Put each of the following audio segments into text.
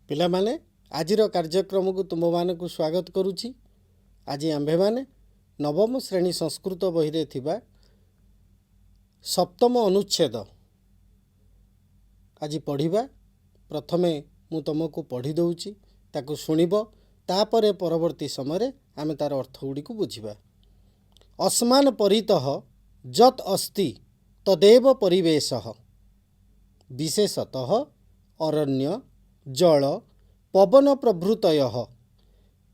ପିଲାମାନେ ଆଜିର କାର୍ଯ୍ୟକ୍ରମକୁ ତୁମମାନଙ୍କୁ ସ୍ୱାଗତ କରୁଛି। ଆଜି ଆମ୍ଭେମାନେ ନବମ ଶ୍ରେଣୀ ସଂସ୍କୃତ ବହିରେ ଥିବା ସପ୍ତମ ଅନୁଚ୍ଛେଦ ଆଜି ପଢ଼ିବା। ପ୍ରଥମେ ମୁଁ ତୁମକୁ ପଢ଼ି ଦେଉଛି, ତାକୁ ଶୁଣିବ, ତାପରେ ପରବର୍ତ୍ତୀ ସମୟରେ ଆମେ ତାର ଅର୍ଥ ଗୁଡ଼ିକୁ ବୁଝିବା। ଅସ୍ମାନ ପରିତଃ ଯତ୍ ଅସ୍ତି ତଦେବ ପରିବେଶଃ ବିଶେଷତଃ ଅରଣ୍ୟ ଜଳ ପବନ ପ୍ରଭୃତୟଃ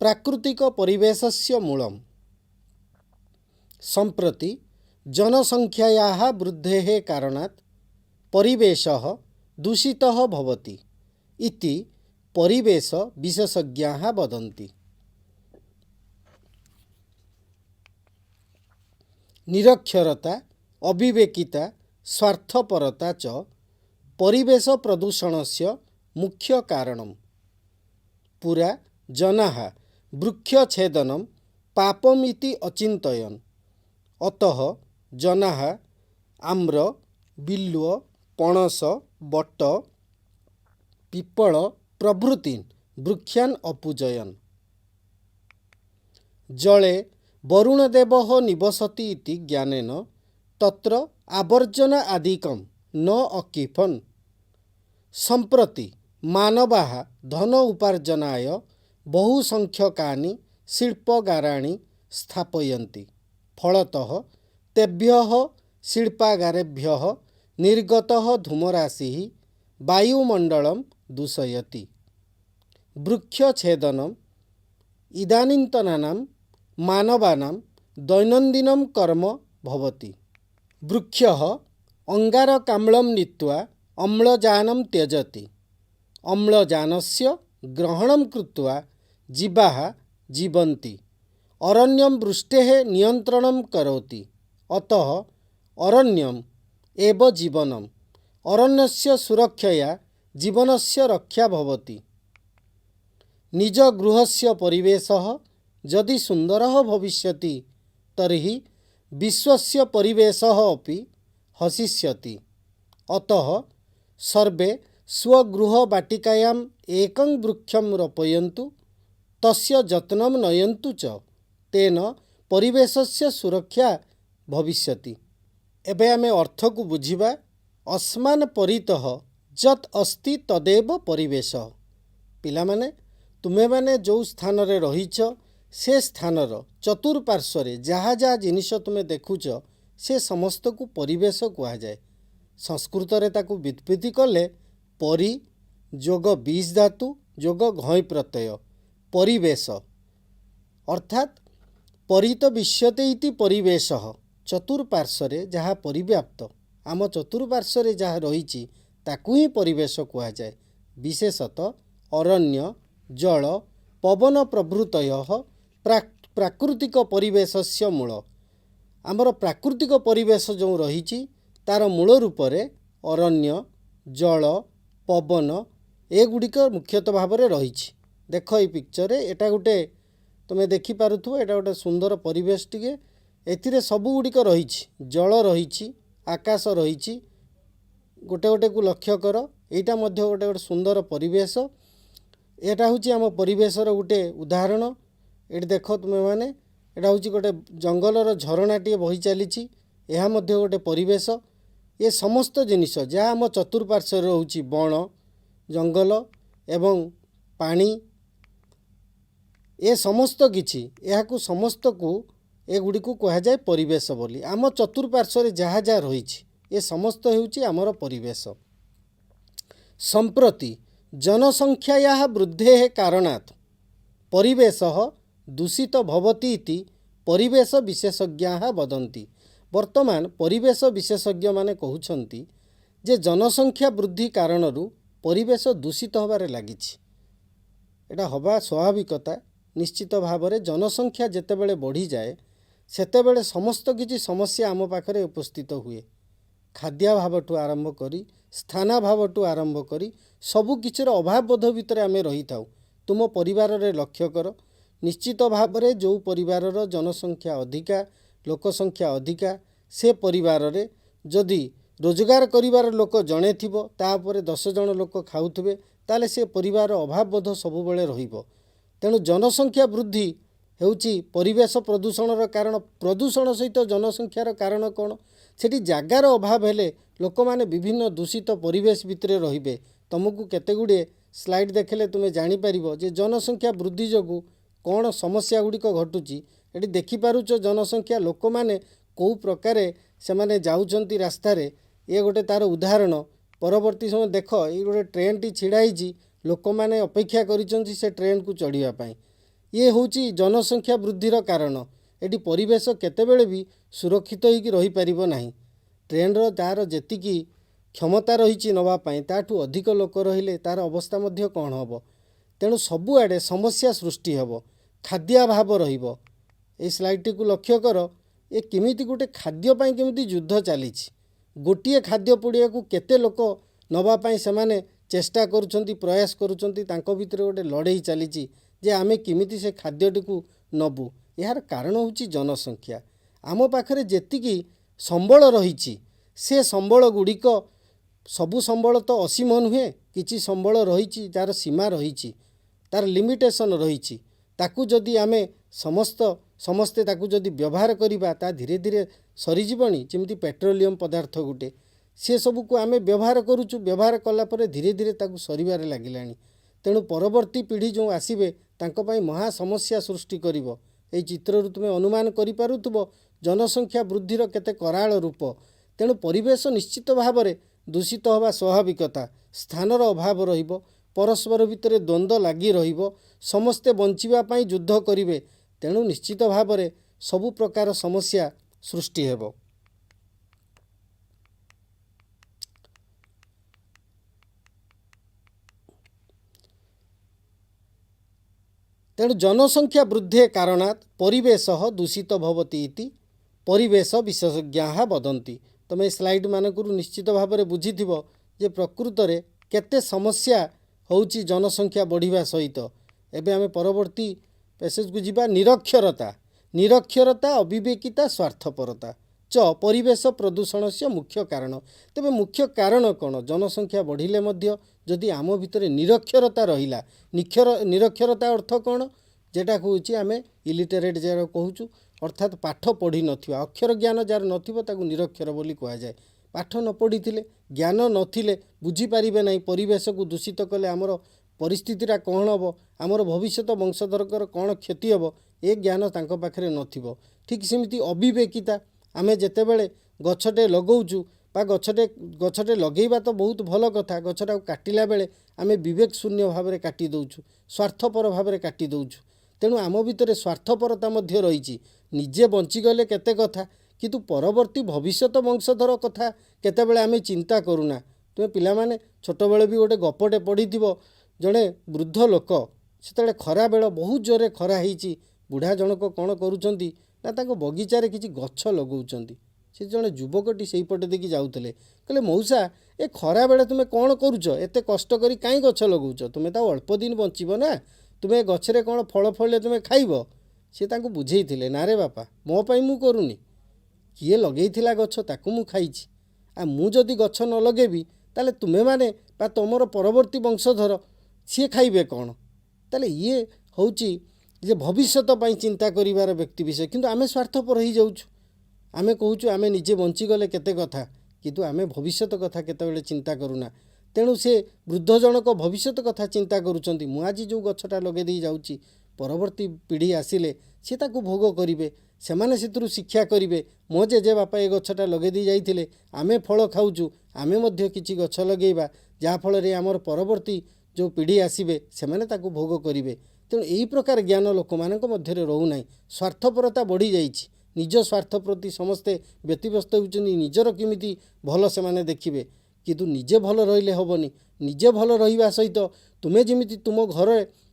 ପ୍ରାକୃତିକ ପରିବେଶस्य ମୂଳମ୍। ସମ୍ପ୍ରତି जनसंख्यायाः वृद्धेः कारणात् परिवेशः दूषितः भवति इति परिवेश विशेषज्ञाः वदन्ति। निरक्षरता अविवेकिता स्वार्थपरता च परिवेश प्रदूषणस्य मुख्य कारणम्। पुरा जनाः वृक्षछेदनं पापमिति अचिन्तयन्। अतः जनाः आम्र बिल्व पणस बट पिप्पल प्रभृतीन् वृक्षान् अपूजयन्। जले वरुणदेवः निवसति इति ज्ञानेन तत्र आवर्जना आदिकं न अकिफन्। सम्प्रति मानवाः धन उपार्जनाय बहुसंख्यकानि शिल्पागाराणि स्थापयन्ति। फलतः तेभ्यः शिल्पागारेभ्यः निर्गतः धूमराशिः वायुमण्डलं दूषयति। वृक्षछेदनम् इदानीन्तनानां मानवानां दैनन्दिनं कर्म भवति। वृक्षः अङ्गारकाम्लं नीत्वा अम्लजानं त्यजति। अम्लजानस्य ग्रहणं कृत्वा जीवाः जीवन्ति। अरण्यं वृष्टेः नियन्त्रणं करोति। अतः अरण्यम् एव जीवनम्। अरण्यस्य सुरक्षया जीवनस्य रक्षा भवति। निजगृहस्य परिवेशः यदि सुन्दरः भविष्यति तर्हि विश्वस्य परिवेशः अपि हसिष्यति। अतः सर्वे स्वगृहवाटिकायाम् एकं वृक्षं रोपयन्तु, तस्य जत्नं नयन्तु च, तेन परिवेशस्य सुरक्षा भविष्यति। एबे आमे अर्थ को बुझिबा। अस्मान परितः जत् अस्ति तदेव परिवेश। पिलामाने तुमे माने जो स्थान रे रहिछ से स्थानर चतुर्पार्श्वरे जहाँ जहाँ जिनिष तुमे देखुच से समस्त को परिवेश कहा जाए। संस्कृत रे ताकू व्युत्पत्ति कले परि जोग बीज धातु जोग घई प्रत्यय परिवेश अर्थात परित विश्यते इति परिवेशः। चतुर्पार्श्वरे जहाँ परिव्याप्त आम चतुर्पार्श्वरे जहाँ रही ताकू ही परिवेश कहा जाए। विशेषतः अरण्य जल पवन प्रभृतयः प्राकृतिक परिवेशस्य मूल। आमर प्राकृतिक परिवेश जो रही तार मूल रूप से अरण्य जल पवन एगुड़िक मुख्यतः भाव में रही। देख ये पिक्चर एटा गोटे तुम्हें देखिपु एटा गोटे सुंदर परिवेश टे एथिरे सबु गुड़िक रही। जल रही आकाश रही गोटे गोटे को लक्ष्य कर। यहाँ गोटे गोटे सुंदर परिवेश। एटा हूँ आम परिवेशर गोटे उदाहरण। ये देख तुम्हें मैंने एटा हूँ गोटे जंगलर झरणाटे बही चली यह गोटे परिवेश। ये समस्त जिनिष जहाँ आम चतुर्पार्श्व रोचे बण जंगल एवं पानी ये समस्त किछि यहाँ समस्त को एगुड़ी को कह जाए परिवेश बोली। आम चतुर्पार्श्व जहाँ जहाँ रही ये समस्त होउछि आमर परिवेश। सम्प्रति जनसंख्यायाः वृद्धेः कारणात् परिवेशः दूषित भवति इति परिवेश विशेषज्ञाः वदन्ति। वर्तमान परिवेश विशेषज्ञ माने कहउछन्ति जे जनसंख्या वृद्धि कारणरू परिवेश दूषित होबारे लागिछि। एटा हवा स्वाभाविकता। निश्चित भाव में जनसंख्या जेतेबेले बढ़ी जाए सेतेबेले समस्त किछि समस्या आम पाखरे उपस्थित हुए। खाद्याभावठू आरंभ करी स्थानाभावठू आरंभ करी सबु किछिर अभाव बोध भितर आमे रही थाउ। तुम परिवार रे लक्ष्य कर। निश्चित भाव में जो परिवार जनसंख्या अधिका लोक संख्या अधिका से परिवार रे जदि रोजगार करिवार लोक जणे थिबो तापर 10 जण लोक खाउथिबे ताले से परिवार अभावबोध सबुबले रहिबो। तेणु जनसंख्या वृद्धि ହେଉଛି परिवेश प्रदूषणर कारण। प्रदूषण सहित जनसंख्यार कारण कौन? सेठी जगार अभाव हेले लोक माने विभिन्न दूषित परिवेश भितर रहिबे। तुमको केतेगुड़े स्लाइड देखले तुमे जानीपर जे जनसंख्या वृद्धि जोगु कौन समस्या गुड़िक घटुची। ये देखिपारुच जनसंख्या लोक माने कौ प्रकार से माने जाउचंती रास्तार। ये गोटे तार उदाहरण। परवर्ती समय देख ये गोटे ट्रेन टी छिड़ाई लोक माने अपेक्षा करिसंती से ट्रेन को चढ़िया पाई। ये होची जनसंख्या वृद्धिर कारण। एटी परिवेश केतेबेले भी सुरक्षित होइकी रही परिबो नाही। ट्रेनर तार जेतिकी क्षमता रही नवापाई ताठू अधिक लोक रहिले तार अवस्था मध्य कौन हम। तेणु सबुआडे समस्या सृष्टि हेब। खाद्याभाव रहिबो। ए स्लाइड को लक्ष्य कर। ये केमिति गोटे खाद्यपाई केमिति युद्ध चली। गोटे खाद्य पुड़िया को केते लोक नवापाई से चेष्टा करुछंती, प्रयास करुछंती। तांको भितर गोटे लड़ाई चली जे आमे केमिति से खाद्यटी को नबु। यार कारण होची जनसंख्या। आम पाखरे जेतिकी संबल रही से संबल गुड़िक सबु संबल तो असीम नुहे। किछि संबल रही जार सीमा रही तार लिमिटेशन रही। ताकू जदि आमे समस्ते ताकू जदि व्यवहार करिबा ता धीरे धीरे सरीजीवनी। जेमिति पेट्रोलियम पदार्थ गुटे से सबू को आमे व्यवहार करुचु। व्यवहार कला परे धीरे धीरे ताकू सरीबारे लागिलानी। तेणु परवर्ती पीढ़ी जो आसीबे तांको पाई महा समस्या सृष्टि करिवो। एई चित्ररु तुमे अनुमान करिपारुथुबो जनसंख्या वृद्धिर केते कराल रूप। तेणु परिवेश निश्चित भाव में दूषित होवा स्वाभाविकता। स्थानर अभाव रहिबो। परस्पर भितर द्वंद्व लगी रहिबो। समस्ते बंचिबा पाई युद्ध करिवे। तेणु निश्चित भाव में सबु प्रकार समस्या सृष्टि हेबो। तेणु जनसंख्या वृद्धि कारणात् परिवेश दूषित भवति इति परिवेश विशेषज्ञाः वदन्ति। तमे स्लाइड मानकरू निश्चित भाव में बुझीथिबो जे प्रकृत रे केते समस्या होउची जनसंख्या बढ़िबा सहित। एबे आमे परवर्ती पैसेज को जिबा। निरक्षरता। निरक्षरता, अविवेकिता, स्वार्थपरता च परिवेश प्रदूषण से मुख्य कारण। तेबे मुख्य कारण कौन? जनसंख्या बढ़िले मध्य जदि आम भितर निरक्षरता रहिला। निरक्षरता अर्थ कौन? जेटा कहूँ आमे इलिटरेट जार कहूँ अर्थात पाठ पढ़ी नथिबा। अक्षर ज्ञान जार नथिबो ताकू निरक्षर बोली कहा जाए। पाठ न पढ़ी ज्ञान नथिले बुझी पारिबे नहीं। परिवेश को दूषित कले आमर परिस्थितिटा कौन हम, आमर भविष्यत वंशधरकर कौन क्षति हम, ए ज्ञान तांको पाखरे नथिबो। ठीक सेमिति अविवेकिता। आमे जेतेबेले गछटे लगाउचु बा गछटे लगेइबा तो बहुत भल कथा। गछटा काटिला बेले आमे विवेक शून्य भाव में काटी दउचु, स्वार्थपर भाव में काटी दउचु। तेणु आम भितर स्वार्थपरता मध्य रही। निजे बंचीगले केते कथा किंतु परवर्ती भविष्यत वंशधर कथा केतेबेले आमे चिंता करूना। तुमे पिला माने छोट बेले भी गोटे गपटे पढ़िथिबो। जड़े वृद्ध लोक सेतेबेले खरा बेल बहुत जोरे खरा होईची। बुढ़ा जनक कौन करुचंती ना तांको बगीचारे किछि गछ लगाउचंती। से जड़े युवकटी से पटे देखी जाउतले। कहले मौसा ए खरा बेले तुमे कौन करूच? एते कष्ट करी काई गछ लगाउच? तुमे तो अल्प दिन बंचीबो ना। तुमे गछरे कौन फल फळले तुमे खाइबो? से तांको बुझेइथिले ना रे बापा मो पई मु करूनी। किए लगेइथिला गछ ताकू मु खाइछि। आ मु जदि गछ न लगेबी ताले तुमे माने बा तमर परवर्ती वंशधर सी खाइबे कौन? ताले ये होउची जे भविष्यत पाई चिंता करिवार व्यक्ति विषय। किंतु आमे स्वार्थपर हो जाउछु। आमे कहूचु आमे निजे बंचीगले केते कथा किंतु आमे भविष्यत कथा केतेबेले चिंता करूना। तेणु से वृद्ध जनक भविष्यत कथा चिंता करुचंती। मु आज जो गछटा लगे दी जाउची परवर्ती पीढ़ी आसिले से ताकू भोग करिवे। सेमाने सेतुरु शिक्षा करिवे। मो जेजे बापा ए गछटा लगे दी जाइथिले आमे फल खाउचु। आमे मध्य किछि गछ लगेइबा जा फल रे हमर परवर्ती जो पीढ़ी आसिबे सेमाने ताकू भोग करिवे। तेणु एही प्रकार ज्ञान लोक मानक मध्य रहू नाही। स्वार्थपरता बढ़ी जाइछि। निज स्वार्थ प्रति समस्ते व्यतिव्यस्त होउचंदी। निजर केमिति भल सेमाने देखिबे किंतु निजे भल रहिले हबनी। निजे भल रहिबा सहित तुमे जेमिति तुम घर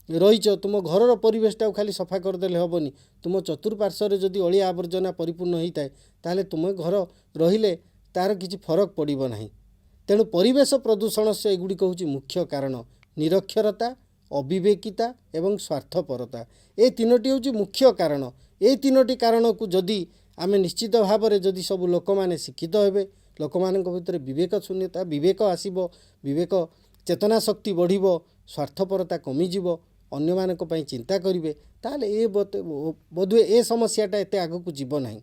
रहीच तुम घर परिवेशटा खाली सफा करदेले हबनी। तुम चतुर्पार्श्वर जदि अलिया आवर्जना परिपूर्ण होता है ताहले तुम घर रहिले तार किछि फरक पड़िबो नाही। तेणु परिवेश प्रदूषण से एगुड़िक होउची मुख्य कारण। निरक्षरता, अविवेकिता एवं स्वार्थपरता ए तीनोटी होउची मुख्य कारण। ए तीनोटी कारण को जदि आमे निश्चित भाव में जदि सब लोक माने शिक्षित हेबे, लोक मानक भितर विवेक शून्यता विवेक आसीबो, विवेक ଚେତନା ଶକ୍ତି ବଢ଼ିବ, ସ୍ୱାର୍ଥପରତା କମିଯିବ, ଅନ୍ୟମାନଙ୍କ ପାଇଁ ଚିନ୍ତା କରିବେ, ତାହେଲେ ବୋଧହୁଏ ଏ ସମସ୍ୟାଟା ଏତେ ଆଗକୁ ଯିବ ନାହିଁ।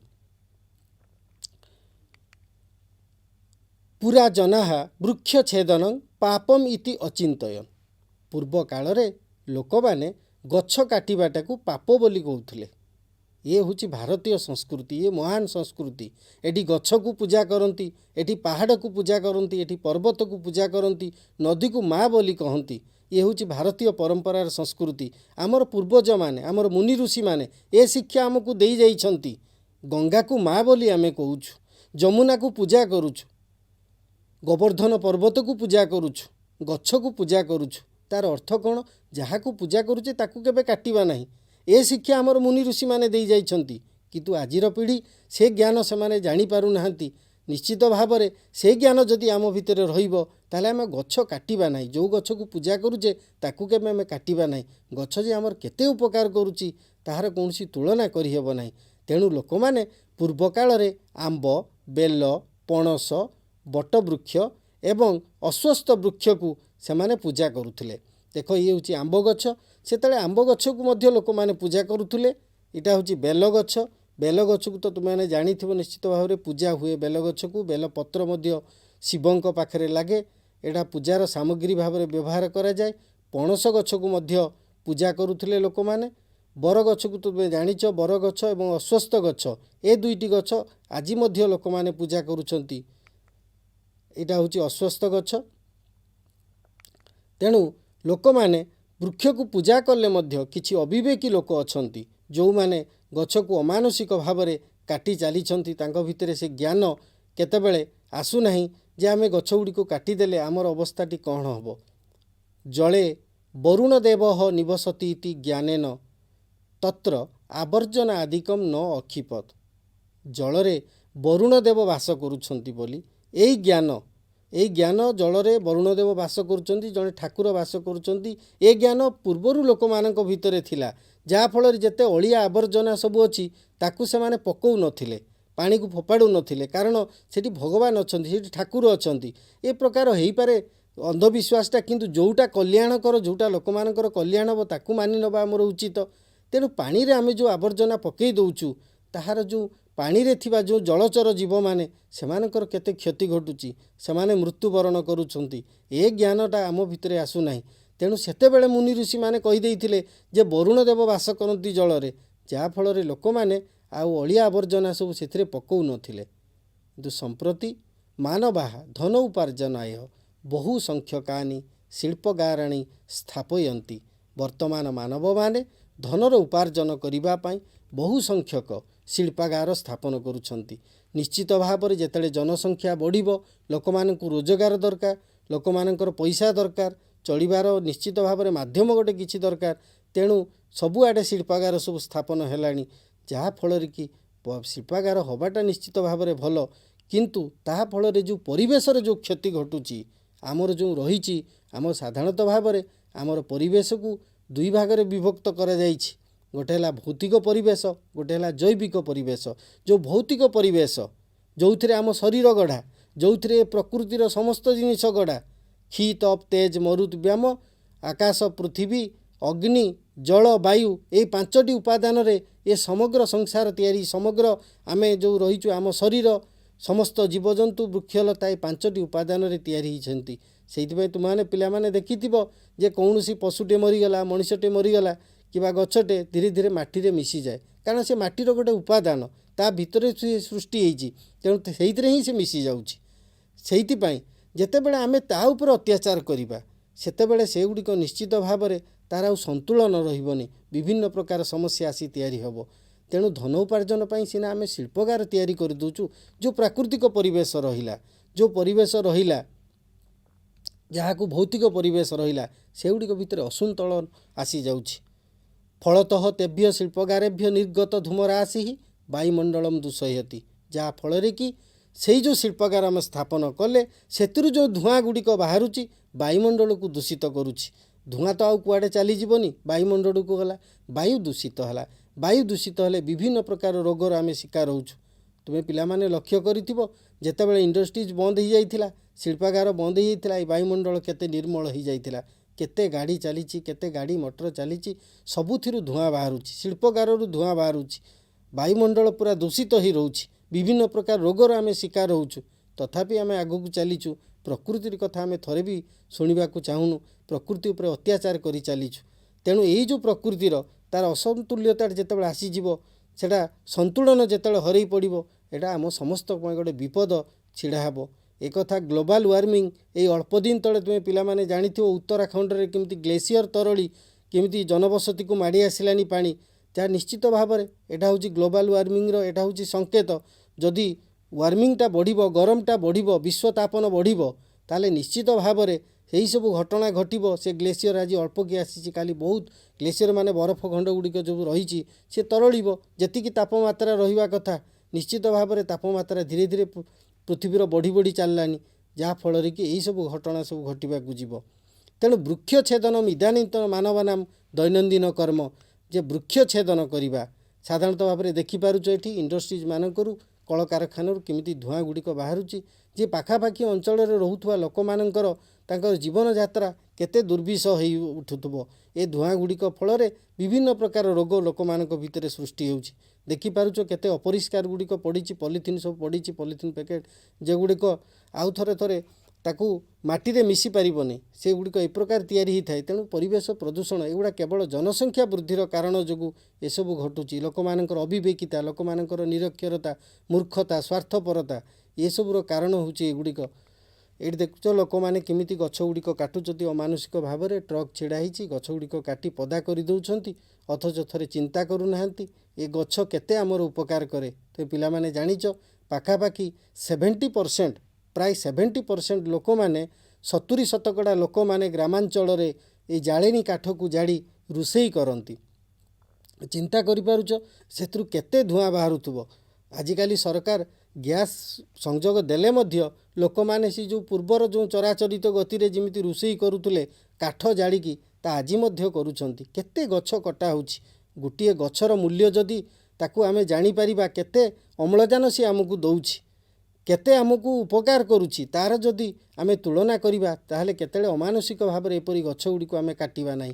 ପୁରା ଜନାହା ବୃକ୍ଷ ଛେଦନଂ ପାପମ୍ ଇତି ଅଚିନ୍ତୟନ୍। ପୂର୍ବ କାଳରେ ଲୋକମାନେ ଗଛ କାଟିବାଟାକୁ ପାପ ବୋଲି କହୁଥିଲେ। ଇଏ ହେଉଛି ଭାରତୀୟ ସଂସ୍କୃତି, ଇଏ ମହାନ ସଂସ୍କୃତି। ଏଠି ଗଛକୁ ପୂଜା କରନ୍ତି, ଏଠି ପାହାଡ଼କୁ ପୂଜା କରନ୍ତି, ଏଠି ପର୍ବତକୁ ପୂଜା କରନ୍ତି, ନଦୀକୁ ମା ବୋଲି କହନ୍ତି। ଇଏ ହେଉଛି ଭାରତୀୟ ପରମ୍ପରାର ସଂସ୍କୃତି। ଆମର ପୂର୍ବଜମାନେ, ଆମର ମୁନି ଋଷିମାନେ ଏ ଶିକ୍ଷା ଆମକୁ ଦେଇଯାଇଛନ୍ତି। ଗଙ୍ଗାକୁ ମା ବୋଲି ଆମେ କହୁଛୁ, ଯମୁନାକୁ ପୂଜା କରୁଛୁ, ଗୋବର୍ଦ୍ଧନ ପର୍ବତକୁ ପୂଜା କରୁଛୁ, ଗଛକୁ ପୂଜା କରୁଛୁ। ତାର ଅର୍ଥ କ'ଣ? ଯାହାକୁ ପୂଜା କରୁଛେ ତାକୁ କେବେ କାଟିବା ନାହିଁ। ଏ ଶିକ୍ଷା ଆମର ମୁନି ଋଷିମାନେ ଦେଇଯାଇଛନ୍ତି। କିନ୍ତୁ ଆଜିର ପିଢ଼ି ସେ ଜ୍ଞାନ ସେମାନେ ଜାଣିପାରୁନାହାନ୍ତି। ନିଶ୍ଚିତ ଭାବରେ ସେ ଜ୍ଞାନ ଯଦି ଆମ ଭିତରେ ରହିବ ତାହେଲେ ଆମେ ଗଛ କାଟିବା ନାହିଁ। ଯେଉଁ ଗଛକୁ ପୂଜା କରୁଛେ ତାକୁ କେବେ ଆମେ କାଟିବା ନାହିଁ। ଗଛ ଯେ ଆମର କେତେ ଉପକାର କରୁଛି ତାହାର କୌଣସି ତୁଳନା କରିହେବ ନାହିଁ। ତେଣୁ ଲୋକମାନେ ପୂର୍ବ କାଳରେ ଆମ୍ବ, ବେଲ, ପଣସ, ବଟବୃକ୍ଷ ଏବଂ ଅଶ୍ୱତ୍ଥ ବୃକ୍ଷକୁ ସେମାନେ ପୂଜା କରୁଥିଲେ। ଦେଖ, ଇଏ ହେଉଛି ଆମ୍ବ ଗଛ। ସେତେବେଳେ ଆମ୍ବ ଗଛକୁ ମଧ୍ୟ ଲୋକମାନେ ପୂଜା କରୁଥିଲେ। ଏଇଟା ହେଉଛି ବେଲଗଛ। ବେଲଗଛକୁ ତ ତୁମେମାନେ ଜାଣିଥିବ ନିଶ୍ଚିତ ଭାବରେ ପୂଜା ହୁଏ ବେଲଗଛକୁ। ବେଲପତ୍ର ମଧ୍ୟ ଶିବଙ୍କ ପାଖରେ ଲାଗେ। ଏଇଟା ପୂଜାର ସାମଗ୍ରୀ ଭାବରେ ବ୍ୟବହାର କରାଯାଏ। ପଣସ ଗଛକୁ ମଧ୍ୟ ପୂଜା କରୁଥିଲେ ଲୋକମାନେ। ବରଗଛକୁ ତୁମେ ଜାଣିଛ, ବରଗଛ ଏବଂ ଅଶ୍ୱତ୍ଥ ଗଛ, ଏ ଦୁଇଟି ଗଛ ଆଜି ମଧ୍ୟ ଲୋକମାନେ ପୂଜା କରୁଛନ୍ତି। ଏଇଟା ହେଉଛି ଅଶ୍ୱତ୍ଥ ଗଛ। ତେଣୁ ଲୋକମାନେ ବୃକ୍ଷକୁ ପୂଜା କଲେ ମଧ୍ୟ କିଛି ଅବିବେକୀ ଲୋକ ଅଛନ୍ତି, ଯେଉଁମାନେ ଗଛକୁ ଅମାନୁଷିକ ଭାବରେ କାଟି ଚାଲିଛନ୍ତି। ତାଙ୍କ ଭିତରେ ସେ ଜ୍ଞାନ କେତେବେଳେ ଆସୁନାହିଁ ଯେ ଆମେ ଗଛ ଗୁଡ଼ିକୁ କାଟିଦେଲେ ଆମର ଅବସ୍ଥାଟି କ'ଣ ହେବ। ଜଳେ ବରୁଣ ଦେବ ନିବସତି ଇତି ଜ୍ଞାନେନ ତତ୍ର ଆବର୍ଜନା ଆଦିକମ୍ ନ ଅକ୍ଷିପତ। ଜଳରେ ବରୁଣ ଦେବ ବାସ କରୁଛନ୍ତି ବୋଲି ଏଇ ଜ୍ଞାନ ଜଳରେ ବରୁଣଦେବ ବାସ କରୁଛନ୍ତି, ଜଣେ ଠାକୁର ବାସ କରୁଛନ୍ତି। ଏ ଜ୍ଞାନ ପୂର୍ବରୁ ଲୋକମାନଙ୍କ ଭିତରେ ଥିଲା। ଯାହାଫଳରେ ଯେତେ ଅଳିଆ ଆବର୍ଜନା ସବୁ ଅଛି ତାକୁ ସେମାନେ ପକାଉ ନଥିଲେ, ପାଣିକୁ ଫୋପାଡ଼ୁ ନଥିଲେ। କାରଣ ସେଠି ଭଗବାନ ଅଛନ୍ତି, ସେଠି ଠାକୁର ଅଛନ୍ତି। ଏ ପ୍ରକାର ହେଇପାରେ ଅନ୍ଧବିଶ୍ୱାସଟା। କିନ୍ତୁ ଯେଉଁଟା କଲ୍ୟାଣକର, ଯେଉଁଟା ଲୋକମାନଙ୍କର କଲ୍ୟାଣ ହେବ ତାକୁ ମାନି ନେବା ଆମର ଉଚିତ। ତେଣୁ ପାଣିରେ ଆମେ ଯେଉଁ ଆବର୍ଜନା ପକାଇ ଦେଉଛୁ, ତାହାର ଯେଉଁ ପାଣିରେ ଥିବା ଯେଉଁ ଜଳଚର ଜୀବମାନେ, ସେମାନଙ୍କର କେତେ କ୍ଷତି ଘଟୁଛି, ସେମାନେ ମୃତ୍ୟୁବରଣ କରୁଛନ୍ତି। ଏ ଜ୍ଞାନଟା ଆମ ଭିତରେ ଆସୁନାହିଁ। ତେଣୁ ସେତେବେଳେ ମୁନି ଋଷିମାନେ କହିଦେଇଥିଲେ ଯେ ବରୁଣ ଦେବ ବାସ କରନ୍ତି ଜଳରେ, ଯାହାଫଳରେ ଲୋକମାନେ ଆଉ ଅଳିଆ ଆବର୍ଜନା ସବୁ ସେଥିରେ ପକାଉ ନଥିଲେ। କିନ୍ତୁ ସମ୍ପ୍ରତି ମାନବାହା ଧନ ଉପାର୍ଜନାୟ ବହୁ ସଂଖ୍ୟକାନି ଶିଳ୍ପଗାରାଣୀ ସ୍ଥାପୟନ୍ତି। ବର୍ତ୍ତମାନ ମାନବମାନେ ଧନର ଉପାର୍ଜନ କରିବା ପାଇଁ ବହୁ ସଂଖ୍ୟକ ଶିଳ୍ପାଗାର ସ୍ଥାପନ କରୁଛନ୍ତି। ନିଶ୍ଚିତ ଭାବରେ ଯେତେବେଳେ ଜନସଂଖ୍ୟା ବଢ଼ିବ, ଲୋକମାନଙ୍କୁ ରୋଜଗାର ଦରକାର, ଲୋକମାନଙ୍କର ପଇସା ଦରକାର, ଚଳିବାର ନିଶ୍ଚିତ ଭାବରେ ମାଧ୍ୟମ ଗୋଟେ କିଛି ଦରକାର। ତେଣୁ ସବୁଆଡ଼େ ଶିଳ୍ପାଗାର ସବୁ ସ୍ଥାପନ ହେଲାଣି। ଯାହାଫଳରେ କି ଶିଳ୍ପାଗାର ହେବାଟା ନିଶ୍ଚିତ ଭାବରେ ଭଲ। କିନ୍ତୁ ତାହା ଫଳରେ ଯେଉଁ ପରିବେଶରେ ଯେଉଁ କ୍ଷତି ଘଟୁଛି, ଆମର ଯେଉଁ ରହିଛି, ଆମର ସାଧାରଣତଃ ଭାବରେ ଆମର ପରିବେଶକୁ ଦୁଇ ଭାଗରେ ବିଭକ୍ତ କରାଯାଇଛି। ଗୋଟେ ହେଲା ଭୌତିକ ପରିବେଶ, ଗୋଟେ ହେଲା ଜୈବିକ ପରିବେଶ। ଯେଉଁ ଭୌତିକ ପରିବେଶ, ଯେଉଁଥିରେ ଆମ ଶରୀର ଗଢ଼ା, ଯେଉଁଥିରେ ପ୍ରକୃତିର ସମସ୍ତ ଜିନିଷ ଗଢ଼ା, କ୍ଷୀ ତପ୍ ତେଜ ମରୁତ ବ୍ୟାମ, ଆକାଶ ପୃଥିବୀ ଅଗ୍ନି ଜଳ ବାୟୁ, ଏଇ ପାଞ୍ଚଟି ଉପାଦାନରେ ଏ ସମଗ୍ର ସଂସାର ତିଆରି। ସମଗ୍ର ଆମେ ଯେଉଁ ରହିଛୁ, ଆମ ଶରୀର, ସମସ୍ତ ଜୀବଜନ୍ତୁ, ବୃକ୍ଷଲତା ଏ ପାଞ୍ଚଟି ଉପାଦାନରେ ତିଆରି ହୋଇଛନ୍ତି। ସେଇଥିପାଇଁ ତୁମମାନେ ପିଲାମାନେ ଦେଖିଥିବ ଯେ କୌଣସି ପଶୁଟେ ମରିଗଲା, ମଣିଷଟେ ମରିଗଲା କିମ୍ବା ଗଛଟେ ଧୀରେ ଧୀରେ ମାଟିରେ ମିଶିଯାଏ। କାରଣ ସେ ମାଟିର ଗୋଟେ ଉପାଦାନ, ତା ଭିତରେ ସେ ସୃଷ୍ଟି ହେଇଛି। ତେଣୁ ସେଇଥିରେ ହିଁ ସେ ମିଶି ଯାଉଛି। ସେଇଥିପାଇଁ ଯେତେବେଳେ ଆମେ ତା ଉପରେ ଅତ୍ୟାଚାର କରିବା, ସେତେବେଳେ ସେଗୁଡ଼ିକ ନିଶ୍ଚିତ ଭାବରେ ତାର ଆଉ ସନ୍ତୁଳନ ରହିବନି, ବିଭିନ୍ନ ପ୍ରକାର ସମସ୍ୟା ଆସି ତିଆରି ହେବ। ତେଣୁ ଧନ ଉପାର୍ଜନ ପାଇଁ ସିନା ଆମେ ଶିଳ୍ପଗାର ତିଆରି କରିଦେଉଛୁ। ଯେଉଁ ପ୍ରାକୃତିକ ପରିବେଶ ରହିଲା, ଯେଉଁ ପରିବେଶ ରହିଲା, ଯାହାକୁ ଭୌତିକ ପରିବେଶ ରହିଲା, ସେଗୁଡ଼ିକ ଭିତରେ ଅସନ୍ତୁଳନ ଆସିଯାଉଛି। ଫଳତଃ ତେଭ୍ୟ ଶିଳ୍ପଗାରେଭ୍ୟ ନିର୍ଗତ ଧୂମରାଶି ବାୟୁମଣ୍ଡଳମ୍ ଦୂଷୟତି। ଯାହାଫଳରେ କି ସେଇ ଯେଉଁ ଶିଳ୍ପଗାର ଆମେ ସ୍ଥାପନ କଲେ, ସେଥିରୁ ଯେଉଁ ଧୂଆଁ ଗୁଡ଼ିକ ବାହାରୁଛି ବାୟୁମଣ୍ଡଳକୁ ଦୂଷିତ କରୁଛି। ଧୂଆଁ ତ ଆଉ କୁଆଡ଼େ ଚାଲିଯିବନି, ବାୟୁମଣ୍ଡଳକୁ ଗଲା, ବାୟୁ ଦୂଷିତ ହେଲା। ବାୟୁ ଦୂଷିତ ହେଲେ ବିଭିନ୍ନ ପ୍ରକାର ରୋଗର ଆମେ ଶିକାର ହେଉଛୁ। ତୁମେ ପିଲାମାନେ ଲକ୍ଷ୍ୟ କରିଥିବ, ଯେତେବେଳେ ଇଣ୍ଡଷ୍ଟ୍ରିଜ୍ ବନ୍ଦ ହୋଇଯାଇଥିଲା, ଶିଳ୍ପାଗାର ବନ୍ଦ ହେଇଯାଇଥିଲା ଏ ବାୟୁମଣ୍ଡଳ କେତେ ନିର୍ମଳ ହେଇଯାଇଥିଲା। କେତେ ଗାଡ଼ି ଚାଲିଛି, କେତେ ଗାଡ଼ି ମଟର ଚାଲିଛି, ସବୁଥିରୁ ଧୂଆଁ ବାହାରୁଛି, ଶିଳ୍ପଗାରରୁ ଧୂଆଁ ବାହାରୁଛି, ବାୟୁମଣ୍ଡଳ ପୁରା ଦୂଷିତ ହେଇ ରହୁଛି, ବିଭିନ୍ନ ପ୍ରକାର ରୋଗର ଆମେ ଶିକାର ହେଉଛୁ। ତଥାପି ଆମେ ଆଗକୁ ଚାଲିଛୁ। ପ୍ରକୃତିର କଥା ଆମେ ଥରେ ବି ଶୁଣିବାକୁ ଚାହୁଁନୁ। ପ୍ରକୃତି ଉପରେ ଅତ୍ୟାଚାର କରି ଚାଲିଛୁ। ତେଣୁ ଏଇ ଯେଉଁ ପ୍ରକୃତିର ତା'ର ଅସନ୍ତୁଲ୍ୟତା ଯେତେବେଳେ ଆସିଯିବ, ସେଇଟା ସନ୍ତୁଳନ ଯେତେବେଳେ ହରେଇ ପଡ଼ିବ, ଏଇଟା ଆମ ସମସ୍ତଙ୍କ ପାଇଁ ଗୋଟେ ବିପଦ ଛିଡ଼ା ହେବ। ଏକଥା ଗ୍ଲୋବାଲ୍ ୱାର୍ମିଂ ଏଇ ଅଳ୍ପ ଦିନ ତଳେ ତୁମେ ପିଲାମାନେ ଜାଣିଥିବ ଉତ୍ତରାଖଣ୍ଡରେ କେମିତି ଗ୍ଲେସିୟର ତରଳି କେମିତି ଜନବସତିକୁ ମାଡ଼ି ଆସିଲାଣି ପାଣି, ଯାହା ନିଶ୍ଚିତ ଭାବରେ ଏଇଟା ହେଉଛି ଗ୍ଲୋବାଲ୍ ୱାର୍ମିଂର ଏଇଟା ହେଉଛି ସଙ୍କେତ। ଯଦି ୱାର୍ମିଂଟା ବଢ଼ିବ, ଗରମଟା ବଢ଼ିବ, ବିଶ୍ୱତାପନ ବଢ଼ିବ, ତାହେଲେ ନିଶ୍ଚିତ ଭାବରେ ଏହିସବୁ ଘଟଣା ଘଟିବ। ସେ ଗ୍ଲେସିୟର ଆଜି ଅଳ୍ପ କି ଆସିଛି, କାଲି ବହୁତ ଗ୍ଲେସିୟର ମାନେ ବରଫ ଖଣ୍ଡ ଗୁଡ଼ିକ ଯେଉଁ ରହିଛି ସେ ତରଳିବ। ଯେତିକି ତାପମାତ୍ରା ରହିବା କଥା, ନିଶ୍ଚିତ ଭାବରେ ତାପମାତ୍ରା ଧୀରେ ଧୀରେ ପୃଥିବୀର ବଢ଼ି ବଢ଼ି ଚାଲିଲାଣି, ଯାହାଫଳରେ କି ଏହିସବୁ ଘଟଣା ସବୁ ଘଟିବାକୁ ଯିବ। ତେଣୁ ବୃକ୍ଷଛେଦନ ଇଦାନୀତ ମାନବାନାମ୍ ଦୈନନ୍ଦିନ କର୍ମ, ଯେ ବୃକ୍ଷଛେଦନ କରିବା। ସାଧାରଣତଃ ଭାବରେ ଦେଖିପାରୁଛ ଏଠି ଇଣ୍ଡଷ୍ଟ୍ରିଜ୍ ମାନଙ୍କରୁ, କଳକାରଖାନାରୁ କେମିତି ଧୂଆଁ ଗୁଡ଼ିକ ବାହାରୁଛି, ଯେ ପାଖାପାଖି ଅଞ୍ଚଳରେ ରହୁଥିବା ଲୋକମାନଙ୍କର ତାଙ୍କର ଜୀବନଯାତ୍ରା କେତେ ଦୁର୍ବିଷ ହେଇ ଉଠୁଥିବ। ଏ ଧୂଆଁ ଗୁଡ଼ିକ ଫଳରେ ବିଭିନ୍ନ ପ୍ରକାର ରୋଗ ଲୋକମାନଙ୍କ ଭିତରେ ସୃଷ୍ଟି ହେଉଛି। ଦେଖିପାରୁଛ କେତେ ଅପରିଷ୍କାର ଗୁଡ଼ିକ ପଡ଼ିଛି, ପଲିଥିନ୍ ସବୁ ପଡ଼ିଛି, ପଲିଥିନ୍ ପ୍ୟାକେଟ୍ ଯେଗୁଡ଼ିକ ଆଉ ଥରେ ତାକୁ ମାଟିରେ ମିଶି ପାରିବନି, ସେଗୁଡ଼ିକ ଏ ପ୍ରକାର ତିଆରି ହୋଇଥାଏ। ତେଣୁ ପରିବେଶ ପ୍ରଦୂଷଣ ଏଗୁଡ଼ା କେବଳ ଜନସଂଖ୍ୟା ବୃଦ୍ଧିର କାରଣ ଯୋଗୁଁ ଏସବୁ ଘଟୁଛି। ଲୋକମାନଙ୍କର ଅବିବେକିତା, ଲୋକମାନଙ୍କର ନିରକ୍ଷରତା, ମୂର୍ଖତା, ସ୍ୱାର୍ଥପରତା, ଏସବୁର କାରଣ ହେଉଛି ଏଗୁଡ଼ିକ। ଏଇଠି ଦେଖୁଛ ଲୋକମାନେ କେମିତି ଗଛ ଗୁଡ଼ିକ କାଟୁଛନ୍ତି ଅମାନୁଷିକ ଭାବରେ। ଟ୍ରକ୍ ଛିଡ଼ା ହେଇଛି, ଗଛ ଗୁଡ଼ିକ କାଟି ପଦା କରିଦେଉଛନ୍ତି, ଅଥଚ ଥରେ ଚିନ୍ତା କରୁନାହାନ୍ତି ଏ ଗଛ କେତେ ଆମର ଉପକାର କରେ। ତ ପିଲାମାନେ ଜାଣିଛ ପାଖାପାଖି 70%, ପ୍ରାୟ 70% ଲୋକମାନେ, 70% ଲୋକମାନେ ଗ୍ରାମାଞ୍ଚଳରେ ଏଇ ଜାଳେଣୀ କାଠକୁ ଜାଳି ରୋଷେଇ କରନ୍ତି। ଚିନ୍ତା କରିପାରୁଛ ସେଥିରୁ କେତେ ଧୂଆଁ ବାହାରୁଥିବ। ଆଜିକାଲି ସରକାର ଗ୍ୟାସ୍ ସଂଯୋଗ ଦେଲେ ମଧ୍ୟ ଲୋକମାନେ ସେ ଯେଉଁ ପୂର୍ବର ଯେଉଁ ଚରାଚରିତ ଗତିରେ ଯେମିତି ରୋଷେଇ କରୁଥିଲେ କାଠ ଜାଳିକି, ତା ଆଜି ମଧ୍ୟ କରୁଛନ୍ତି। କେତେ ଗଛ କଟା ହେଉଛି। ଗୋଟିଏ ଗଛର ମୂଲ୍ୟ ଯଦି ତାକୁ ଆମେ ଜାଣିପାରିବା, କେତେ ଅମ୍ଳଜାନ ସେ ଆମକୁ ଦେଉଛି, କେତେ ଆମକୁ ଉପକାର କରୁଛି, ତା'ର ଯଦି ଆମେ ତୁଳନା କରିବା, ତାହେଲେ କେତେବେଳେ ଅମାନୁଷିକ ଭାବରେ ଏପରି ଗଛ ଗୁଡ଼ିକୁ ଆମେ କାଟିବା ନାହିଁ।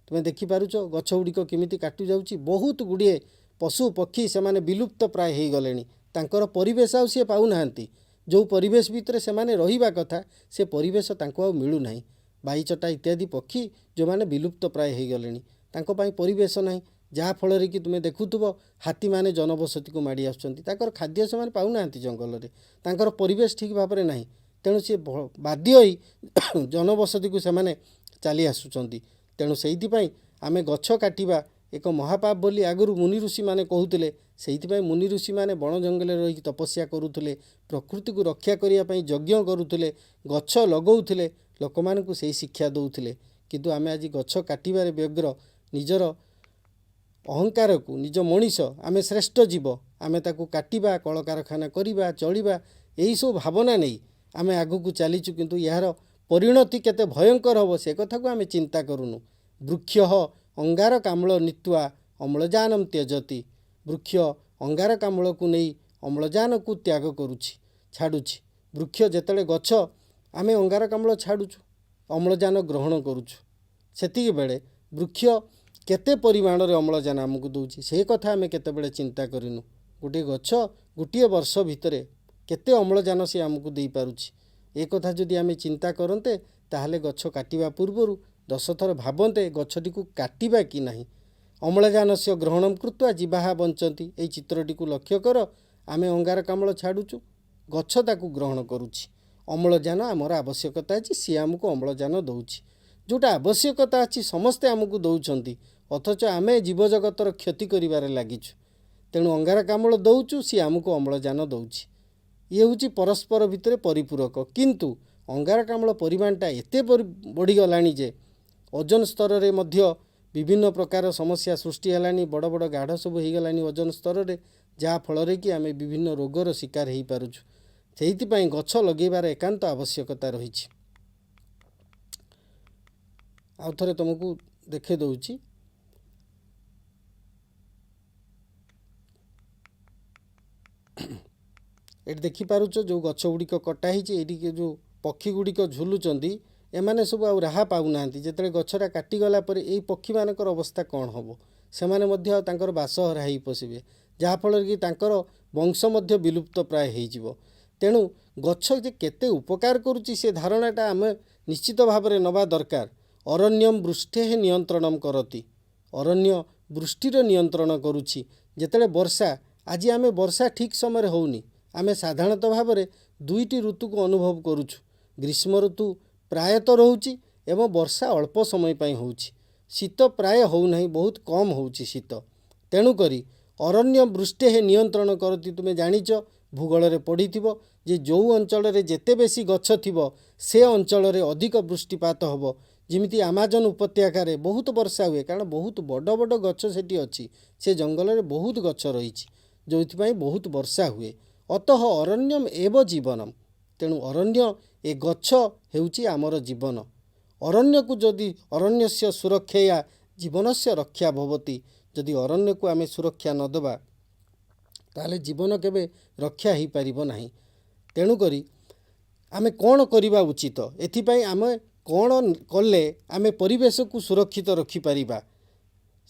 ତୁମେ ଦେଖିପାରୁଛ ଗଛ ଗୁଡ଼ିକ କେମିତି କାଟି ଯାଉଛି। ବହୁତ ଗୁଡ଼ିଏ ପଶୁ ପକ୍ଷୀ ସେମାନେ ବିଲୁପ୍ତ ପ୍ରାୟ ହେଇଗଲେଣି। ତାଙ୍କର ପରିବେଶ ଆଉ ସିଏ ପାଉନାହାନ୍ତି। ଯେଉଁ ପରିବେଶ ଭିତରେ ସେମାନେ ରହିବା କଥା, ସେ ପରିବେଶ ତାଙ୍କୁ ଆଉ ମିଳୁନାହିଁ। ବାଇଚଟା ଇତ୍ୟାଦି ପକ୍ଷୀ ଯେଉଁମାନେ ବିଲୁପ୍ତ ପ୍ରାୟ ହେଇଗଲେଣି, ତାଙ୍କ ପାଇଁ ପରିବେଶ ନାହିଁ। ଯାହାଫଳରେ କି ତୁମେ ଦେଖୁଥିବ ହାତୀମାନେ ଜନବସତିକୁ ମାଡ଼ି ଆସୁଛନ୍ତି। ତାଙ୍କର ଖାଦ୍ୟ ସେମାନେ ପାଉନାହାନ୍ତି ଜଙ୍ଗଲରେ, ତାଙ୍କର ପରିବେଶ ଠିକ୍ ଭାବରେ ନାହିଁ। ତେଣୁ ସେ ବାଧ୍ୟ ହୋଇ ଜନବସତିକୁ ସେମାନେ ଚାଲି ଆସୁଛନ୍ତି। ତେଣୁ ସେଇଥିପାଇଁ ଆମେ ଗଛ କାଟିବା ଏକ ମହାପାପ ବୋଲି ଆଗରୁ ମୁନି ଋଷିମାନେ କହୁଥିଲେ। ସେଇଥିପାଇଁ ମୁନି ଋଷିମାନେ ବଣ ଜଙ୍ଗଲରେ ରହିକି ତପସ୍ୟା କରୁଥିଲେ, ପ୍ରକୃତିକୁ ରକ୍ଷା କରିବା ପାଇଁ ଯଜ୍ଞ କରୁଥିଲେ, ଗଛ ଲଗାଉଥିଲେ, ଲୋକମାନଙ୍କୁ ସେଇ ଶିକ୍ଷା ଦେଉଥିଲେ। କିନ୍ତୁ ଆମେ ଆଜି ଗଛ କାଟିବାରେ ବ୍ୟଗ୍ର। ନିଜର ଅହଙ୍କାରକୁ, ନିଜ ମଣିଷ ଆମେ ଶ୍ରେଷ୍ଠ ଜୀବ, ଆମେ ତାକୁ କାଟିବା, କଳକାରଖାନା କରିବା, ଚଳିବା, ଏହିସବୁ ଭାବନା ନେଇ ଆମେ ଆଗକୁ ଚାଲିଛୁ। କିନ୍ତୁ ଏହାର ପରିଣତି କେତେ ଭୟଙ୍କର ହେବ ସେ କଥାକୁ ଆମେ ଚିନ୍ତା କରୁନୁ। ବୃକ୍ଷ ଅଙ୍ଗାରକାମ୍ଳ ନୀତ୍ୱା ଅମ୍ଳଜାନମ୍ ତ୍ୟଜତି। ବୃକ୍ଷ ଅଙ୍ଗାରକାମ୍ଳକୁ ନେଇ ଅମ୍ଳଜାନକୁ ତ୍ୟାଗ କରୁଛି, ଛାଡ଼ୁଛି। ବୃକ୍ଷ ଯେତେବେଳେ ଗଛ, ଆମେ ଅଙ୍ଗାରକାମ୍ଳ ଛାଡ଼ୁଛୁ, ଅମ୍ଳଜାନ ଗ୍ରହଣ କରୁଛୁ। ସେତିକିବେଳେ ବୃକ୍ଷ କେତେ ପରିମାଣରେ ଅମ୍ଳଜାନ ଆମକୁ ଦେଉଛି, ସେ କଥା ଆମେ କେତେବେଳେ ଚିନ୍ତା କରିନୁ। ଗୋଟିଏ ଗଛ ଗୋଟିଏ ବର୍ଷ ଭିତରେ କେତେ ଅମ୍ଳଜାନ ସେ ଆମକୁ ଦେଇପାରୁଛି, ଏ କଥା ଯଦି ଆମେ ଚିନ୍ତା କରନ୍ତେ, ତାହେଲେ ଗଛ କାଟିବା ପୂର୍ବରୁ 10 ଥର ଭାବନ୍ତେ ଗଛଟିକୁ କାଟିବା କି ନାହିଁ। ଅମ୍ଳଜାନସ୍ୟ ଗ୍ରହଣଂ କୃତ୍ୱା ଜୀବାଃ ବଞ୍ଚନ୍ତି। ଏଇ ଚିତ୍ରଟିକୁ ଲକ୍ଷ୍ୟ କର। ଆମେ ଅଙ୍ଗାରକାମ୍ଳ ଛାଡ଼ୁଛୁ, ଗଛ ତାକୁ ଗ୍ରହଣ କରୁଛି। ଅମ୍ଳଜାନ ଆମର ଆବଶ୍ୟକତା ଅଛି, ସିଏ ଆମକୁ ଅମ୍ଳଜାନ ଦେଉଛି। ଯେଉଁଟା ଆବଶ୍ୟକତା ଅଛି ସମସ୍ତେ ଆମକୁ ଦେଉଛନ୍ତି, ଅଥଚ ଆମେ ଜୀବଜଗତର କ୍ଷତି କରିବାରେ ଲାଗିଛୁ। ତେଣୁ ଅଙ୍ଗାରକାମ୍ଳ ଦେଉଛୁ, ସିଏ ଆମକୁ ଅମ୍ଳଜାନ ଦେଉଛି। ଇଏ ହେଉଛି ପରସ୍ପର ଭିତରେ ପରିପୂରକ। କିନ୍ତୁ ଅଙ୍ଗାରକାମ୍ଳ ପରିମାଣଟା ଏତେ ବଢ଼ିଗଲାଣି ଯେ ଓଜୋନ ସ୍ତରରେ ମଧ୍ୟ ବିଭିନ୍ନ ପ୍ରକାର ସମସ୍ୟା ସୃଷ୍ଟି ହେଲାଣି। ବଡ଼ ବଡ଼ ଗାଢ଼ ସବୁ ହେଇଗଲାଣି ଓଜୋନ ସ୍ତରରେ, ଯାହାଫଳରେ କି ଆମେ ବିଭିନ୍ନ ରୋଗର ଶିକାର ହେଇପାରୁଛୁ। ସେଇଥିପାଇଁ ଗଛ ଲଗାଇବାର ଏକାନ୍ତ ଆବଶ୍ୟକତା ରହିଛି। ଆଉ ଥରେ ତୁମକୁ ଦେଖାଇ ଦେଉଛି। ଏଠି ଦେଖିପାରୁଛ ଯେଉଁ ଗଛ ଗୁଡ଼ିକ କଟା ହେଇଛି, ଏଇଠି ଯେଉଁ ପକ୍ଷୀ ଗୁଡ଼ିକ ଝୁଲୁଛନ୍ତି ଏମାନେ ସବୁ ଆଉ ରାହା ପାଉନାହାନ୍ତି। ଯେତେବେଳେ ଗଛଟା କାଟିଗଲା ପରେ ଏଇ ପକ୍ଷୀମାନଙ୍କର ଅବସ୍ଥା କ'ଣ ହେବ? ସେମାନେ ମଧ୍ୟ ଆଉ ତାଙ୍କର ବାସହରା ହେଇ ପଶିବେ, ଯାହାଫଳରେ କି ତାଙ୍କର ବଂଶ ମଧ୍ୟ ବିଲୁପ୍ତ ପ୍ରାୟ ହେଇଯିବ। ତେଣୁ ଗଛ ଯେ କେତେ ଉପକାର କରୁଛି ସେ ଧାରଣାଟା ଆମେ ନିଶ୍ଚିତ ଭାବରେ ନେବା ଦରକାର। ଅରଣ୍ୟମ୍ ବୃଷ୍ଟିଃ ନିୟନ୍ତ୍ରଣମ୍ କରତି। ଅରଣ୍ୟ ବୃଷ୍ଟିର ନିୟନ୍ତ୍ରଣ କରୁଛି। ଯେତେବେଳେ ବର୍ଷା, ଆଜି ଆମେ ବର୍ଷା ଠିକ୍ ସମୟରେ ହେଉନି। ଆମେ ସାଧାରଣତଃ ଭାବରେ ଦୁଇଟି ଋତୁକୁ ଅନୁଭବ କରୁଛୁ। ଗ୍ରୀଷ୍ମ ଋତୁ ପ୍ରାୟତଃ ରହୁଛି ଏବଂ ବର୍ଷା ଅଳ୍ପ ସମୟ ପାଇଁ ହେଉଛି। ଶୀତ ପ୍ରାୟ ହେଉନାହିଁ, ବହୁତ କମ୍ ହେଉଛି ଶୀତ। ତେଣୁକରି ଅରଣ୍ୟ ବୃଷ୍ଟିଃ ନିୟନ୍ତ୍ରଣ କରତି। ତୁମେ ଜାଣିଛ, ଭୂଗୋଳରେ ପଢ଼ିଥିବ ଯେ ଯେଉଁ ଅଞ୍ଚଳରେ ଯେତେ ବେଶୀ ଗଛ ଥିବ ସେ ଅଞ୍ଚଳରେ ଅଧିକ ବୃଷ୍ଟିପାତ ହେବ। ଯେମିତି ଆମାଜନ ଉପତ୍ୟକାରେ ବହୁତ ବର୍ଷା ହୁଏ, କାରଣ ବହୁତ ବଡ଼ ବଡ଼ ଗଛ ସେଠି ଅଛି। ସେ ଜଙ୍ଗଲରେ ବହୁତ ଗଛ ରହିଛି, ଯେଉଁଥିପାଇଁ ବହୁତ ବର୍ଷା ହୁଏ। ଅତଃ ଅରଣ୍ୟମ୍ ଏବ ଜୀବନମ୍। ତେଣୁ ଅରଣ୍ୟ, ଏ ଗଛ ହେଉଛି ଆମର ଜୀବନ। ଅରଣ୍ୟକୁ ଯଦି ଅରଣ୍ୟସ୍ୟ ସୁରକ୍ଷୟା ଜୀବନସ୍ୟ ରକ୍ଷା ଭବତି। ଯଦି ଅରଣ୍ୟକୁ ଆମେ ସୁରକ୍ଷା ନ ଦେବା ତାହେଲେ ଜୀବନ କେବେ ରକ୍ଷା ହେଇପାରିବ ନାହିଁ। ତେଣୁକରି ଆମେ କ'ଣ କରିବା ଉଚିତ? ଏଥିପାଇଁ ଆମେ କ'ଣ କଲେ ଆମେ ପରିବେଶକୁ ସୁରକ୍ଷିତ ରଖିପାରିବା?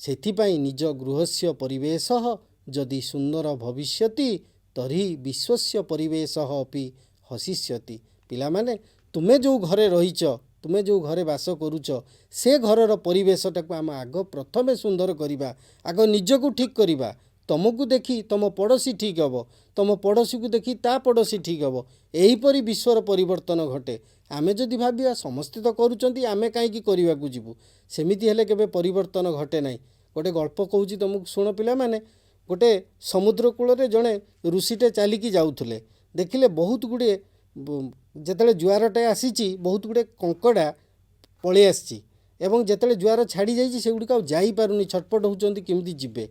ସେଥିପାଇଁ ନିଜ ଗୃହସ୍ୟ ପରିବେଶଃ ଯଦି ସୁନ୍ଦର ଭବିଷ୍ୟତି ତର୍ହି ବିଶ୍ୱସ୍ୟ ପରିବେଶଃ ଅପି ହସିଷ୍ୟତି। ପିଲାମାନେ, ତୁମେ ଯେଉଁ ଘରେ ରହିଛ, ତୁମେ ଯେଉଁ ଘରେ ବାସ କରୁଛ, ସେ ଘରର ପରିବେଶଟାକୁ ଆମେ ଆଗ ପ୍ରଥମେ ସୁନ୍ଦର କରିବା। ଆଗ ନିଜକୁ ଠିକ୍ କରିବା। ତମକୁ ଦେଖି ତମ ପଡ଼ୋଶୀ ଠିକ୍ ହେବ, ତମ ପଡ଼ୋଶୀକୁ ଦେଖି ତା ପଡ଼ୋଶୀ ଠିକ୍ ହେବ। ଏହିପରି ବିଶ୍ୱର ପରିବର୍ତ୍ତନ ଘଟେ। ଆମେ ଯଦି ଭାବିବା ସମସ୍ତେ ତ କରୁଛନ୍ତି, ଆମେ କାହିଁକି କରିବାକୁ ଯିବୁ, ସେମିତି ହେଲେ କେବେ ପରିବର୍ତ୍ତନ ଘଟେ ନାହିଁ। ଗୋଟେ ଗଳ୍ପ କହୁଛି ତୁମକୁ, ଶୁଣ ପିଲାମାନେ। ଗୋଟେ ସମୁଦ୍ର କୂଳରେ ଜଣେ ଋଷିଟେ ଚାଲିକି ଯାଉଥିଲେ। ଦେଖିଲେ ବହୁତ ଗୁଡ଼ିଏ, ଯେତେବେଳେ ଜୁଆରଟେ ଆସିଛି ବହୁତ ଗୁଡ଼ିଏ କଙ୍କଡ଼ା ପଳେଇ ଆସିଛି ଏବଂ ଯେତେବେଳେ ଜୁଆର ଛାଡ଼ି ଯାଇଛି ସେଗୁଡ଼ିକ ଆଉ ଯାଇପାରୁନି, ଛଟପଟ ହେଉଛନ୍ତି କେମିତି ଯିବେ।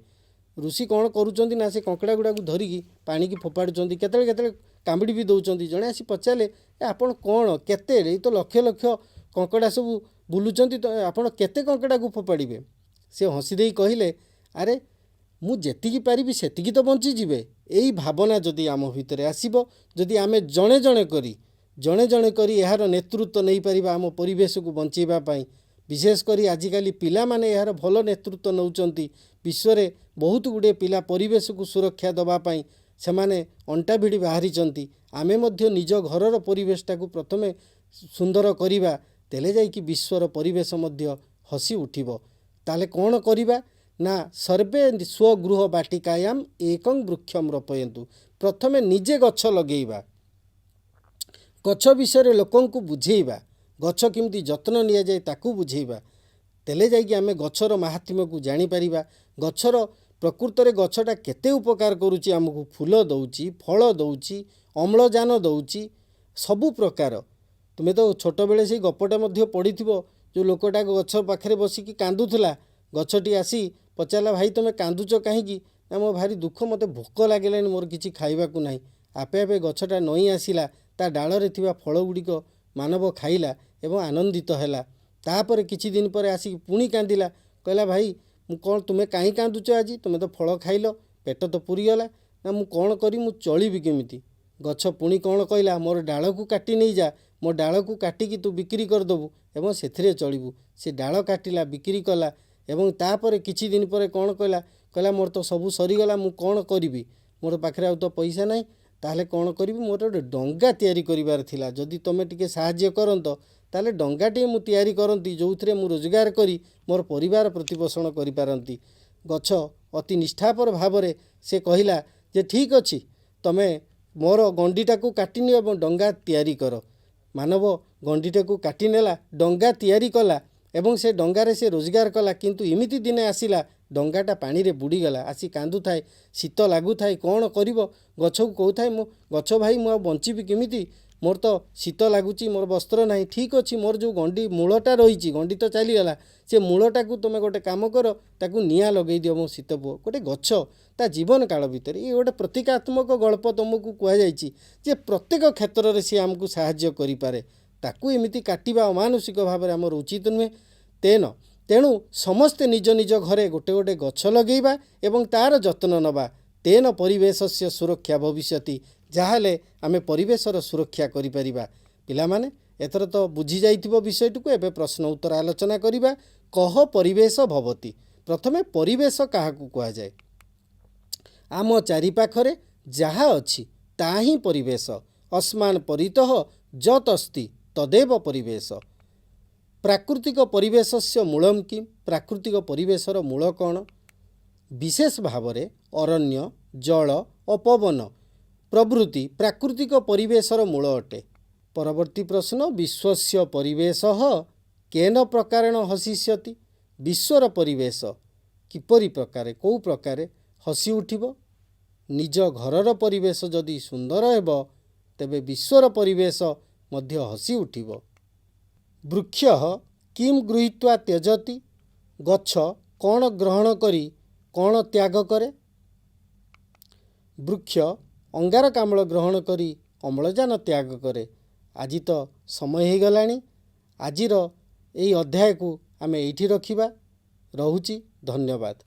ଋଷି କ'ଣ କରୁଛନ୍ତି ନା ସେ କଙ୍କଡ଼ା ଗୁଡ଼ାକୁ ଧରିକି ପାଣିକି ଫୋପାଡ଼ୁଛନ୍ତି, କେତେବେଳେ କେତେବେଳେ କାମୁଡ଼ି ବି ଦେଉଛନ୍ତି। ଜଣେ ଆସି ପଚାରିଲେ, ଆପଣ କ'ଣ କେତେ, ଏଇ ତ ଲକ୍ଷ ଲକ୍ଷ କଙ୍କଡ଼ା ସବୁ ବୁଲୁଛନ୍ତି, ତ ଆପଣ କେତେ କଙ୍କଡ଼ାକୁ ଫୋପାଡ଼ିବେ? ସେ ହସି ଦେଇ କହିଲେ, ଆରେ ମୁଁ ଯେତିକି ପାରିବି ସେତିକି ତ ବଞ୍ଚିଯିବେ। ଏଇ ଭାବନା ଯଦି ଆମ ଭିତରେ ଆସିବ, ଯଦି ଆମେ ଜଣେ ଜଣେ କରି ଏହାର ନେତୃତ୍ୱ ନେଇପାରିବା ଆମ ପରିବେଶକୁ ବଞ୍ଚାଇବା ପାଇଁ। ବିଶେଷ କରି ଆଜିକାଲି ପିଲାମାନେ ଏହାର ଭଲ ନେତୃତ୍ୱ ନେଉଛନ୍ତି। ବିଶ୍ୱରେ ବହୁତ ଗୁଡ଼ିଏ ପିଲା ପରିବେଶକୁ ସୁରକ୍ଷା ଦେବା ପାଇଁ ସେମାନେ ଅଣ୍ଟା ଭିଡ଼ି ବାହାରିଛନ୍ତି। ଆମେ ମଧ୍ୟ ନିଜ ଘରର ପରିବେଶଟାକୁ ପ୍ରଥମେ ସୁନ୍ଦର କରିବା, ତେଲେ ଯାଇକି ବିଶ୍ୱର ପରିବେଶ ମଧ୍ୟ ହସି ଉଠିବ। ତାହେଲେ କ'ଣ କରିବା ନା ସର୍ବେ ସ୍ୱଗୃହ ବାଟିକାୟାମ୍ ଏକଂ ବୃକ୍ଷମ୍ ରୋପୟନ୍ତୁ। ପ୍ରଥମେ ନିଜେ ଗଛ ଲଗେଇବା, ଗଛ ବିଷୟରେ ଲୋକଙ୍କୁ ବୁଝେଇବା, ଗଛ କେମିତି ଯତ୍ନ ନିଆଯାଏ ତାକୁ ବୁଝେଇବା। ତେଲେ ଯାଇକି ଆମେ ଗଛର ମାହାତ୍ମ୍ୟକୁ ଜାଣିପାରିବା। ଗଛର ପ୍ରକୃତରେ ଗଛଟା କେତେ ଉପକାର କରୁଛି ଆମକୁ। ଫୁଲ ଦେଉଛି, ଫଳ ଦେଉଛି, ଅମ୍ଳଜାନ ଦେଉଛି, ସବୁ ପ୍ରକାର। ତୁମେ ତ ଛୋଟବେଳେ ସେଇ ଗପଟା ମଧ୍ୟ ପଢ଼ିଥିବ, ଯେଉଁ ଲୋକଟା ଗଛ ପାଖରେ ବସିକି କାନ୍ଦୁଥିଲା। ଗଛଟି ଆସି ପଚାରିଲା, ଭାଇ ତୁମେ କାନ୍ଦୁଛ କାହିଁକି? ନା ମୋ ଭାରି ଦୁଃଖ, ମୋତେ ଭୋକ ଲାଗିଲାଣି, ମୋର କିଛି ଖାଇବାକୁ ନାହିଁ। ଆପେ ଆପେ ଗଛଟା ନଇଁ ଆସିଲା, ତା ଡାଳରେ ଥିବା ଫଳ ଗୁଡ଼ିକ ମାନବ ଖାଇଲା ଏବଂ ଆନନ୍ଦିତ ହେଲା। ତାପରେ କିଛି ଦିନ ପରେ ଆସିକି ପୁଣି କାନ୍ଦିଲା, କହିଲା, ଭାଇ ମୁଁ କ'ଣ, ତୁମେ କାହିଁ କାନ୍ଦୁଛ ଆଜି? ତୁମେ ତ ଫଳ ଖାଇଲ, ପେଟ ତ ପୁରିଗଲା। ନା ମୁଁ କ'ଣ କରିବି, ମୁଁ ଚଳିବି କେମିତି? ଗଛ ପୁଣି କ'ଣ କହିଲା, ମୋର ଡାଳକୁ କାଟି ନେଇଯା, ମୋ ଡାଳକୁ କାଟିକି ତୁ ବିକ୍ରି କରିଦେବୁ ଏବଂ ସେଥିରେ ଚଳିବୁ। ସେ ଡାଳ କାଟିଲା, ବିକ୍ରି କଲା ଏବଂ ତାପରେ କିଛି ଦିନ ପରେ କ'ଣ କହିଲା, ମୋର ତ ସବୁ ସରିଗଲା, ମୁଁ କ'ଣ କରିବି? ମୋର ପାଖରେ ଆଉ ତ ପଇସା ନାହିଁ। ତାହେଲେ କ'ଣ କରିବି? ମୋର ଗୋଟେ ଡଙ୍ଗା ତିଆରି କରିବାର ଥିଲା। ଯଦି ତୁମେ ଟିକେ ସାହାଯ୍ୟ କରନ୍ତ ତାହେଲେ ଡଙ୍ଗାଟିଏ ମୁଁ ତିଆରି କରନ୍ତି, ଯେଉଁଥିରେ ମୁଁ ରୋଜଗାର କରି ମୋର ପରିବାର ପ୍ରତିପୋଷଣ କରିପାରନ୍ତି। ଗଛ ଅତି ନିଷ୍ଠାପର ଭାବରେ ସେ କହିଲା ଯେ ଠିକ୍ ଅଛି, ତୁମେ ମୋର ଗଣ୍ଡିଟାକୁ କାଟିନିଅ ଏବଂ ଡଙ୍ଗା ତିଆରି କର। ମାନବ ଗଣ୍ଡିଟାକୁ କାଟିନେଲା, ଡଙ୍ଗା ତିଆରି କଲା ଏବଂ ସେ ଡଙ୍ଗାରେ ସେ ରୋଜଗାର କଲା। କିନ୍ତୁ ଏମିତି ଦିନେ ଆସିଲା, ଡଙ୍ଗାଟା ପାଣିରେ ବୁଡ଼ିଗଲା। ଆସି କାନ୍ଦୁଥାଏ, ଶୀତ ଲାଗୁଥାଏ, କ'ଣ କରିବ? ଗଛକୁ କହୁଥାଏ, ମୁଁ ଗଛ ଭାଇ, ମୁଁ ଆଉ ବଞ୍ଚିବି କେମିତି? ମୋର ତ ଶୀତ ଲାଗୁଛି, ମୋର ବସ୍ତ୍ର ନାହିଁ। ଠିକ୍ ଅଛି, ମୋର ଯେଉଁ ଗଣ୍ଡି ମୂଳଟା ରହିଛି, ଗଣ୍ଡି ତ ଚାଲିଗଲା, ସେ ମୂଳଟାକୁ ତୁମେ ଗୋଟେ କାମ କର, ତାକୁ ନିଆଁ ଲଗେଇ ଦିଅ ମୋ ଶୀତ ପୁଅ। ଗୋଟେ ଗଛ ତା ଜୀବନ କାଳ ଭିତରେ ଏ ଗୋଟେ ପ୍ରତୀକାତ୍ମକ ଗଳ୍ପ ତୁମକୁ କୁହାଯାଇଛି ଯେ ପ୍ରତ୍ୟେକ କ୍ଷେତ୍ରରେ ସିଏ ଆମକୁ ସାହାଯ୍ୟ କରିପାରେ। ତାକୁ ଏମିତି କାଟିବା ଅମାନୁଷିକ ଭାବରେ ଆମର ଉଚିତ ନୁହେଁ। ତେଣୁ ସମସ୍ତେ ନିଜ ନିଜ ଘରେ ଗୋଟେ ଗୋଟେ ଗଛ ଲଗେଇବା ଏବଂ ତା'ର ଯତ୍ନ ନେବା। ତେନ ପରିବେଶସ୍ୟ ସୁରକ୍ଷା ଭବିଷ୍ୟତି। ଯାହାହେଲେ ଆମେ ପରିବେଶର ସୁରକ୍ଷା କରିପାରିବା। ପିଲାମାନେ ଏଥର ତ ବୁଝି ଯାଇଥିବ ବିଷୟଟିକୁ। ଏବେ ପ୍ରଶ୍ନ ଉତ୍ତର ଆଲୋଚନା କରିବା। କହ ପରିବେଶ ଭବତି। ପ୍ରଥମେ ପରିବେଶ କାହାକୁ କୁହାଯାଏ? ଆମ ଚାରିପାଖରେ ଯାହା ଅଛି ତାହା ହିଁ ପରିବେଶ। ଅସ୍ମାନ୍ ପରିତଃ ଯତ୍ अस्ति ତଦେବ ପରିବେଶ। ପ୍ରାକୃତିକ ପରିବେଶସ୍ୟ ମୂଳଂ କିମ୍? ପ୍ରାକୃତିକ ପରିବେଶର ମୂଳ କ'ଣ? ବିଶେଷ ଭାବରେ ଅରଣ୍ୟ, ଜଳ ଓ ପବନ ପ୍ରଭୃତି ପ୍ରାକୃତିକ ପରିବେଶର ମୂଳ ଅଟେ। ପରବର୍ତ୍ତୀ ପ୍ରଶ୍ନ, ବିଶ୍ୱସ୍ୟ ପରିବେଶଃ କେନ ପ୍ରକାରେଣ ହସିଷ୍ୟତି? ବିଶ୍ୱର ପରିବେଶ କିପରି ପ୍ରକାରେ, କେଉଁ ପ୍ରକାରେ ହସି ଉଠିବ? ନିଜ ଘରର ପରିବେଶ ଯଦି ସୁନ୍ଦର ହେବ ତେବେ ବିଶ୍ୱର ପରିବେଶ ମଧ୍ୟ ହସି ଉଠିବ। ବୃକ୍ଷଃ କିମ୍ ଗୃହୀତ୍ୱା ତ୍ୟଜତି? ଗଛ କ'ଣ ଗ୍ରହଣ କରି କ'ଣ ତ୍ୟାଗ କରେ? ବୃକ୍ଷ ଅଙ୍ଗାରକାମ୍ଳ ଗ୍ରହଣ କରି ଅମ୍ଳଜାନ ତ୍ୟାଗ କରେ। ଆଜି ତ ସମୟ ହେଇଗଲାଣି। ଆଜିର ଏହି ଅଧ୍ୟାୟକୁ ଆମେ ଏଇଠି ରଖିବା। ରହୁଛି, ଧନ୍ୟବାଦ।